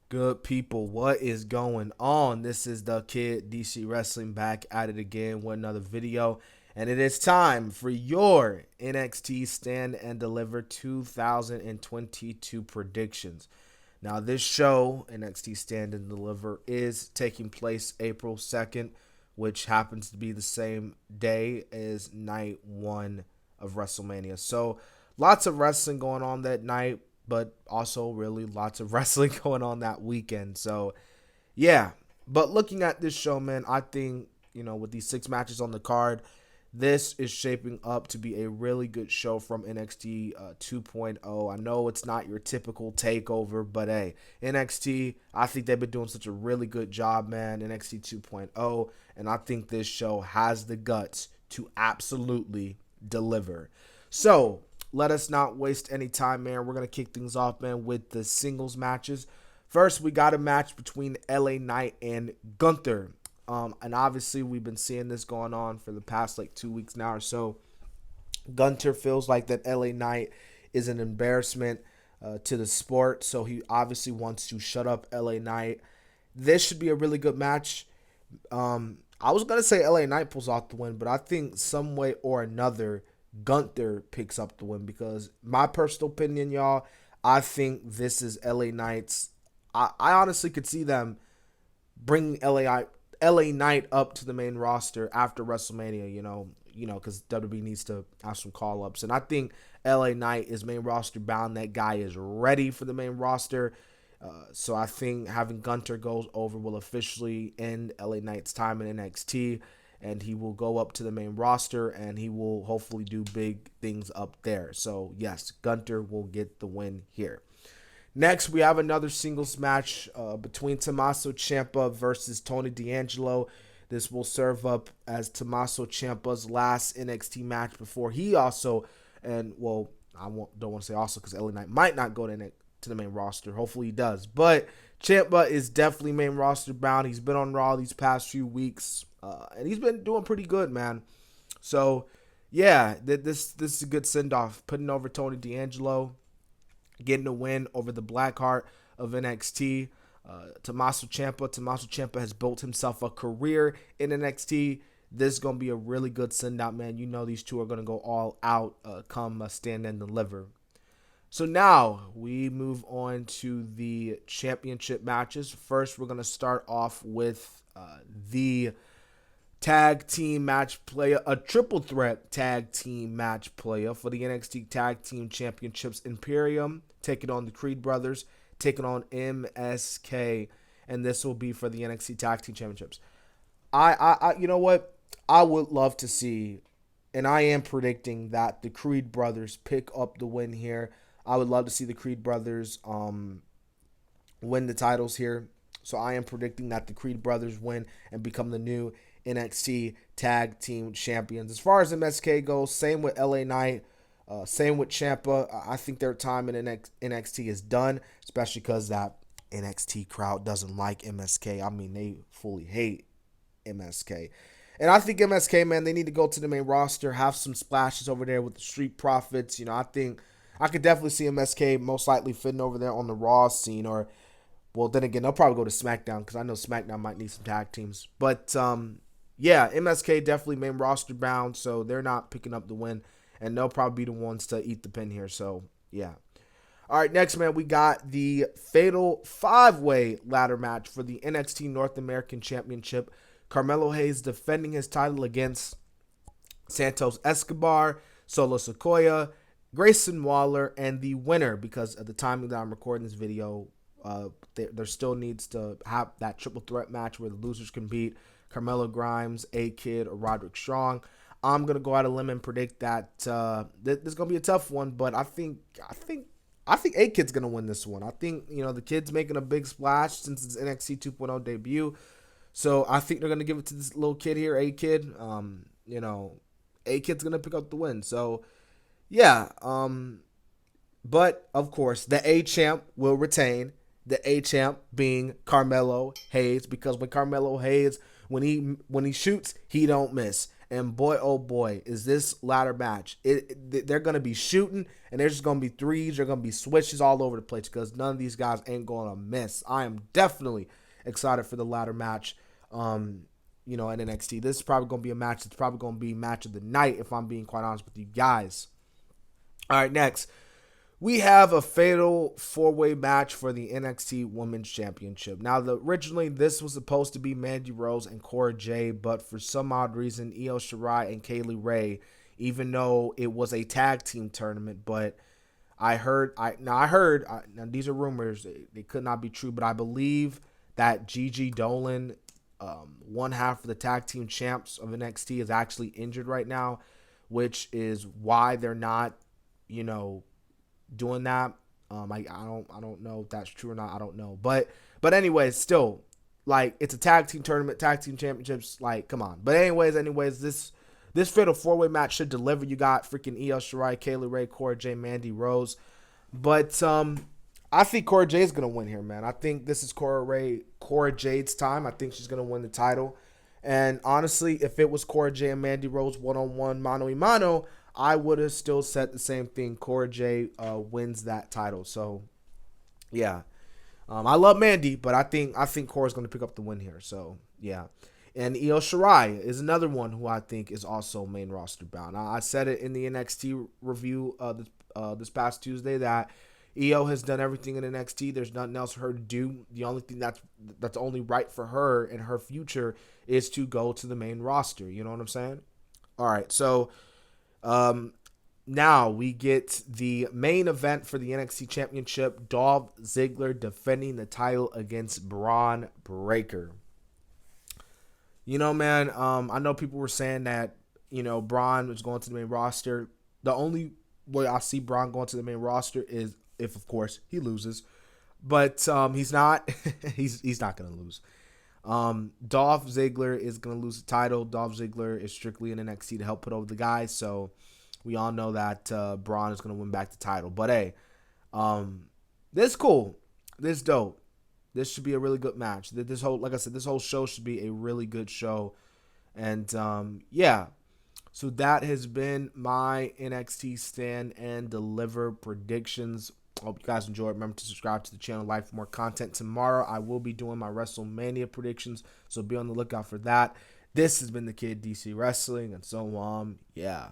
Good people, what is going on? This is the Kid DC Wrestling back at it again with another video, and it is time for your NXT Stand and Deliver 2022 predictions. Now, this show, NXT Stand and Deliver, is taking place April 2nd, which happens to be the same day as night one of WrestleMania. So, lots of wrestling going on that night, but also really lots of wrestling going on that weekend. So, yeah. But looking at this show, man, I think, with these 6 matches on the card, this is shaping up to be a really good show from NXT 2.0. I know it's not your typical takeover, but hey, NXT, I think they've been doing such a really good job, man, NXT 2.0, and I think this show has the guts to absolutely deliver. So, let us not waste any time, man. We're going to kick things off, man, with the singles matches. First, we got a match between LA Knight and Gunther. And obviously, we've been seeing this going on for the past, 2 weeks now or so. Gunther feels like that LA Knight is an embarrassment to the sport, so he obviously wants to shut up LA Knight. This should be a really good match. I was going to say LA Knight pulls off the win, but I think some way or another, Gunther picks up the win because my personal opinion, y'all, I think this is LA Knight's. I honestly could see them bringing LA Knight up to the main roster after WrestleMania, because WWE needs to have some call-ups. And I think LA Knight is main roster bound. That guy is ready for the main roster. So I think having Gunther goes over will officially end LA Knight's time in NXT, and he will go up to the main roster, and he will hopefully do big things up there. So, yes, Gunther will get the win here. Next, we have another singles match between Tommaso Ciampa versus Tony D'Angelo. This will serve up as Tommaso Ciampa's last NXT match before he also, don't want to say also because LA Knight might not go to the main roster. Hopefully he does. But Ciampa is definitely main roster bound. He's been on Raw these past few weeks, and he's been doing pretty good, man. So, yeah, this is a good send-off. Putting over Tony D'Angelo, getting a win over the Blackheart of NXT. Tommaso Ciampa has built himself a career in NXT. This is going to be a really good send-out, man. You know these two are going to go all out come Stand and Deliver. So now we move on to the championship matches. First, we're going to start off with the tag team match player, a triple threat tag team match player for the NXT Tag Team Championships. Imperium taking on the Creed Brothers, taking on MSK, and this will be for the NXT Tag Team Championships. You know what? I would love to see, and I am predicting that the Creed Brothers pick up the win here. I would love to see the Creed Brothers win the titles here. So I am predicting that the Creed Brothers win and become the new NXT Tag Team Champions. As far as MSK goes, same with LA Knight, same with Ciampa. I think their time in NXT is done, especially because that NXT crowd doesn't like MSK. I mean, they fully hate MSK. And I think MSK, man, they need to go to the main roster, have some splashes over there with the Street Profits. I think I could definitely see MSK most likely fitting over there on the Raw scene, or, well, then again, they'll probably go to SmackDown because I know SmackDown might need some tag teams. But, yeah, MSK definitely main roster bound, so they're not picking up the win, and they'll probably be the ones to eat the pin here. So, yeah. All right, next, man, we got the Fatal 5-Way ladder match for the NXT North American Championship. Carmelo Hayes defending his title against Santos Escobar, Solo Sikoa, Grayson Waller, and the winner, because at the time that I'm recording this video, there still needs to have that triple threat match where the losers can beat Carmelo Grimes, A-Kid, or Roderick Strong. I'm gonna go out on a limb and predict that this is gonna be a tough one, but I think A-Kid's gonna win this one. I think the kid's making a big splash since its NXT 2.0 debut, so I think they're gonna give it to this little kid here, A-Kid. A-Kid's gonna pick up the win. So yeah, but of course the A-Champ will retain. The A-Champ being Carmelo Hayes, because when Carmelo Hayes, when he shoots, he don't miss. And boy, oh boy, is this ladder match. They're going to be shooting, and there's just going to be threes. They're going to be switches all over the place because none of these guys ain't going to miss. I am definitely excited for the ladder match, in NXT. This is probably going to be a match that's probably going to be match of the night, if I'm being quite honest with you guys. All right, next. We have a fatal four-way match for the NXT Women's Championship. Now, originally, this was supposed to be Mandy Rose and Cora Jade, but for some odd reason, Io Shirai and Kaylee Ray, even though it was a tag team tournament, but now these are rumors, they could not be true, but I believe that Gigi Dolan, one half of the tag team champs of NXT, is actually injured right now, which is why they're not, doing that. I don't know if that's true or not. I don't know. But anyways, still, like, it's a tag team tournament, tag team championships, like, come on. But anyways, this fatal four-way match should deliver. You got freaking Io Shirai, Kaylee Ray, Cora Jade, Mandy Rose. But I think Cora Jade's gonna win here, man. I think this is Cora Jade's time. I think she's gonna win the title. And honestly, if it was Cora Jade and Mandy Rose one-on-one, mano-a-mano, I would have still said the same thing. Cora Jade wins that title. So, yeah. I love Mandy, but I think Cora's going to pick up the win here. So, yeah. And Io Shirai is another one who I think is also main roster bound. I said it in the NXT review this past Tuesday that Io has done everything in NXT. There's nothing else for her to do. The only thing that's only right for her in her future is to go to the main roster. You know what I'm saying? All right, so now we get the main event for the NXT Championship. Dolph Ziggler defending the title against Bron Breakker. Man, I know people were saying that, Bron was going to the main roster. The only way I see Bron going to the main roster is if, of course, he loses. But he's not. he's not going to lose. Dolph Ziggler is going to lose the title. Dolph Ziggler is strictly in NXT to help put over the guys. So we all know that Braun is going to win back the title. But hey, this is cool. This is dope. This should be a really good match. This whole show should be a really good show. And yeah. So that has been my NXT Stand and Deliver predictions. Hope you guys enjoyed. Remember to subscribe to the channel, like for more content. Tomorrow I will be doing my WrestleMania predictions, so be on the lookout for that. This has been the Kid DC Wrestling, and so yeah.